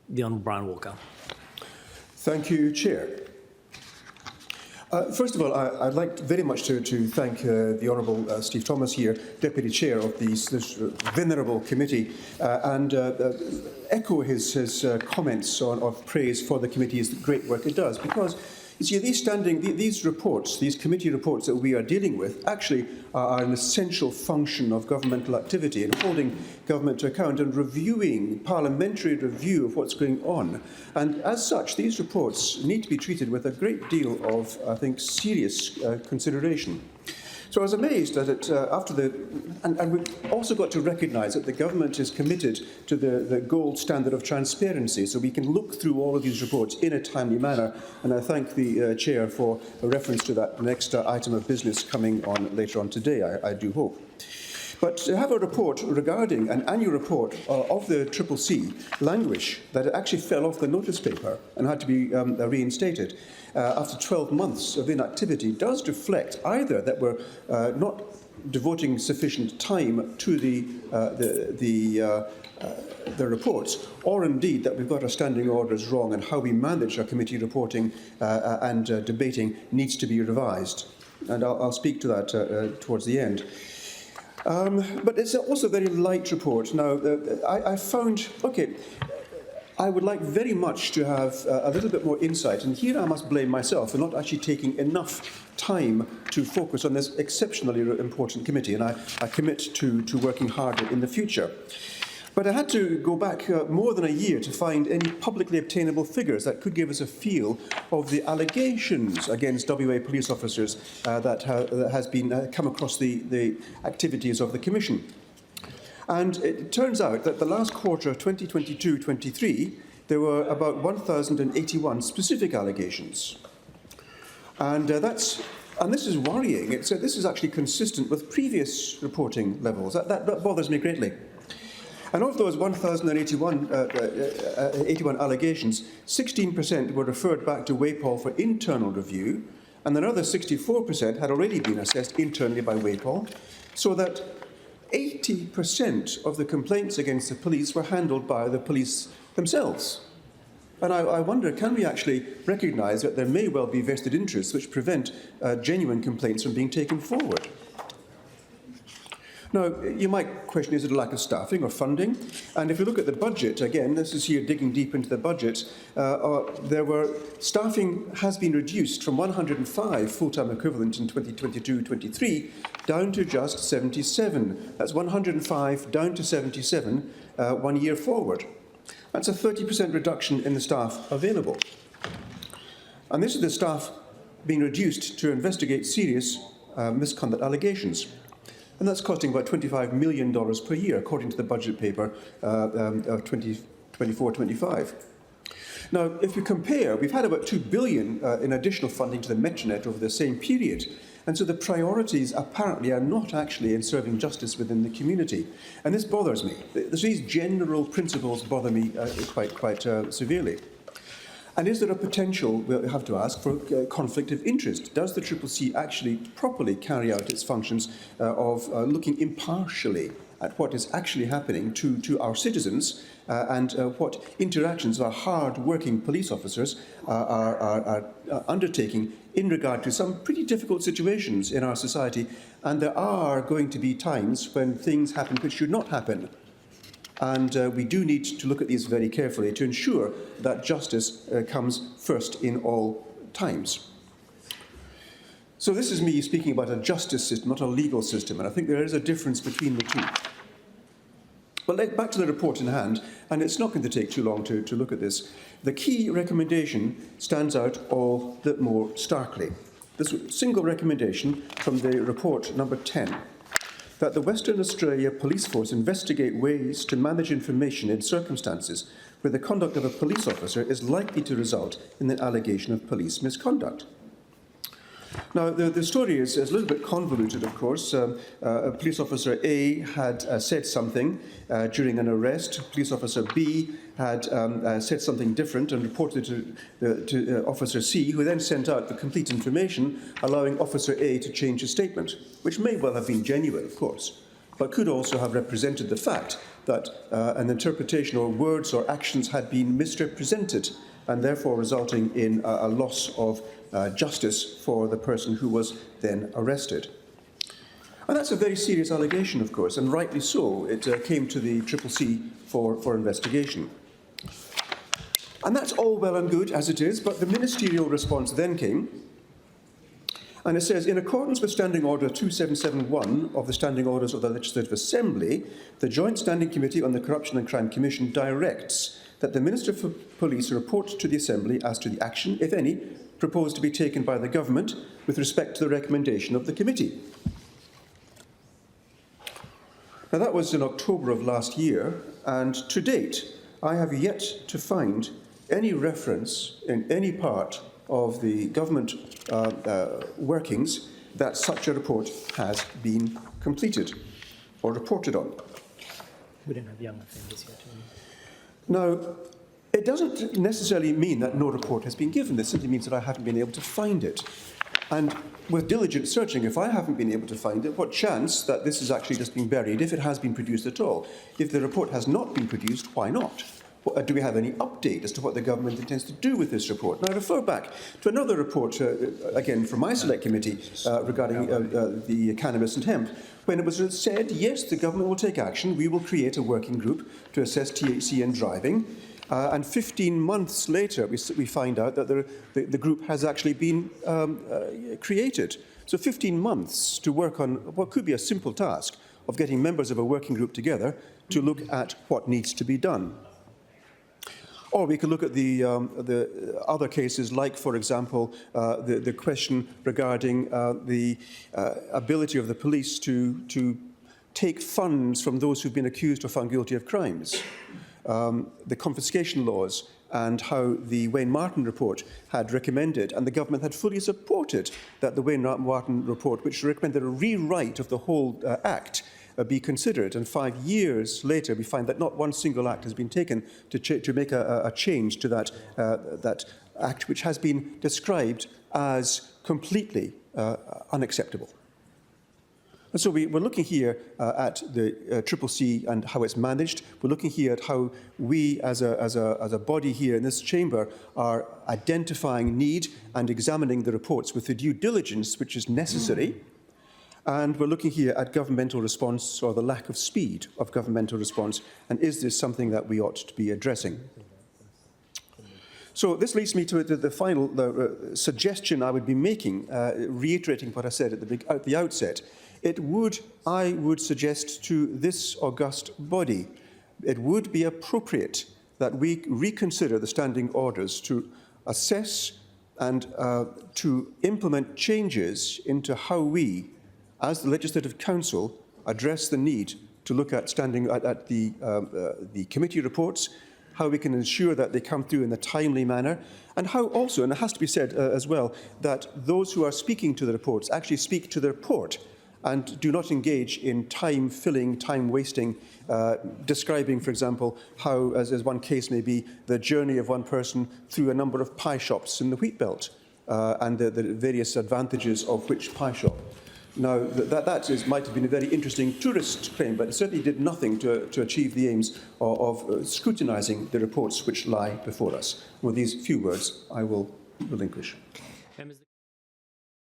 The Honourable Brian Walker. Thank you, Chair. First of all, I'd like very much to thank the Honourable Steve Thomas here, Deputy Chair of this venerable committee, and echo his comments of praise for the committee's great work it does, because you see, these reports, these committee reports that we are dealing with, actually are an essential function of governmental activity and holding government to account and reviewing, parliamentary review of what's going on. And as such, these reports need to be treated with a great deal of, I think, serious consideration. So I was amazed at it and we've also got to recognise that the government is committed to the gold standard of transparency, so we can look through all of these reports in a timely manner, and I thank the Chair for a reference to that next item of business coming on later on today, I do hope. But to have a report regarding an annual report of the CCC languish that it actually fell off the notice paper and had to be reinstated after 12 months of inactivity does reflect either that we're not devoting sufficient time to the reports, or indeed that we've got our standing orders wrong and how we manage our committee reporting and debating needs to be revised. And I'll speak to that towards the end. But it's also a very light report. Now, I found, I would like very much to have a little bit more insight, and here I must blame myself for not actually taking enough time to focus on this exceptionally important committee, and I commit to working harder in the future. But I had to go back more than a year to find any publicly obtainable figures that could give us a feel of the allegations against WA police officers that has been come across the activities of the Commission. And it turns out that the last quarter of 2022-23, there were about 1,081 specific allegations. And this is worrying. This is actually consistent with previous reporting levels. That bothers me greatly. And of those 1,081 allegations, 16% were referred back to WAPOL for internal review, and another 64% had already been assessed internally by WAPOL, so that 80% of the complaints against the police were handled by the police themselves. And I wonder, can we actually recognise that there may well be vested interests which prevent genuine complaints from being taken forward? Now, you might question, is it a lack of staffing or funding? And if you look at the budget, again, this is here digging deep into the budget, staffing has been reduced from 105 full-time equivalent in 2022-23 down to just 77. That's 105 down to 77 1 year forward. That's a 30% reduction in the staff available. And this is the staff being reduced to investigate serious misconduct allegations. And that's costing about $25 million per year, according to the budget paper of 2024-25. Now, if you compare, we've had about $2 billion in additional funding to the Metronet over the same period. And so the priorities apparently are not actually in serving justice within the community. And this bothers me. These general principles bother me quite severely. And is there a potential, we'll have to ask, for conflict of interest? Does the CCC actually properly carry out its functions of looking impartially at what is actually happening to our citizens and what interactions our hard-working police officers are undertaking in regard to some pretty difficult situations in our society? And there are going to be times when things happen which should not happen. And we do need to look at these very carefully to ensure that justice comes first in all times. So this is me speaking about a justice system, not a legal system, and I think there is a difference between the two. But back to the report in hand, and it's not going to take too long to look at this. The key recommendation stands out all the more starkly. This single recommendation from the report number 10. That the Western Australia Police Force investigate ways to manage information in circumstances where the conduct of a police officer is likely to result in an allegation of police misconduct. Now, the story is a little bit convoluted, of course. Police officer A had said something during an arrest. Police officer B had said something different and reported to Officer C, who then sent out the complete information, allowing Officer A to change his statement, which may well have been genuine, of course. but could also have represented the fact that an interpretation or words or actions had been misrepresented and therefore resulting in a loss of justice for the person who was then arrested. And that's a very serious allegation, of course, and rightly so. It came to the CCC for investigation. And that's all well and good as it is, but the ministerial response then came, and it says, in accordance with Standing Order 2771 of the Standing Orders of the Legislative Assembly, the Joint Standing Committee on the Corruption and Crime Commission directs that the Minister for Police report to the Assembly as to the action, if any, proposed to be taken by the Government with respect to the recommendation of the committee. Now, that was in October of last year, and to date, I have yet to find any reference in any part of the government workings that such a report has been completed or reported on. We don't have young offenders yet. Now, it doesn't necessarily mean that no report has been given. This simply means that I haven't been able to find it. And with diligent searching, if I haven't been able to find it, what chance that this is actually just being buried, if it has been produced at all? If the report has not been produced, why not? Do we have any update as to what the government intends to do with this report? Now, I refer back to another report, again, from my select committee regarding the cannabis and hemp, when it was said, yes, the government will take action. We will create a working group to assess THC in driving. And 15 months later, we find out that the group has actually been created. So 15 months to work on what could be a simple task of getting members of a working group together to look at what needs to be done. Or we could look at the other cases, like, for example, the question regarding the ability of the police to take funds from those who've been accused or found guilty of crimes, the confiscation laws, and how the Wayne Martin report had recommended, and the government had fully supported that the Wayne Martin report, which recommended a rewrite of the whole Act, be considered. And 5 years later, we find that not one single act has been taken to make a change to that Act, which has been described as completely unacceptable. And so we're looking here at the CCC and how it's managed. We're looking here at how we, as a body here in this chamber, are identifying need and examining the reports with the due diligence which is necessary. And we're looking here at governmental response, or the lack of speed of governmental response, and is this something that we ought to be addressing? So this leads me to the final suggestion I would be making, reiterating what I said at the outset. I would suggest to this august body, it would be appropriate that we reconsider the standing orders to assess and to implement changes into how we, as the Legislative Council, address the need to look at the committee reports, how we can ensure that they come through in a timely manner, and how also, and it has to be said as well, that those who are speaking to the reports actually speak to the report and do not engage in time-filling, time-wasting, describing, for example, how, as one case may be, the journey of one person through a number of pie shops in the wheat belt and the various advantages of which pie shop. Now, that might have been a very interesting tourist claim, but it certainly did nothing to achieve the aims of scrutinising the reports which lie before us. With these few words, I will relinquish.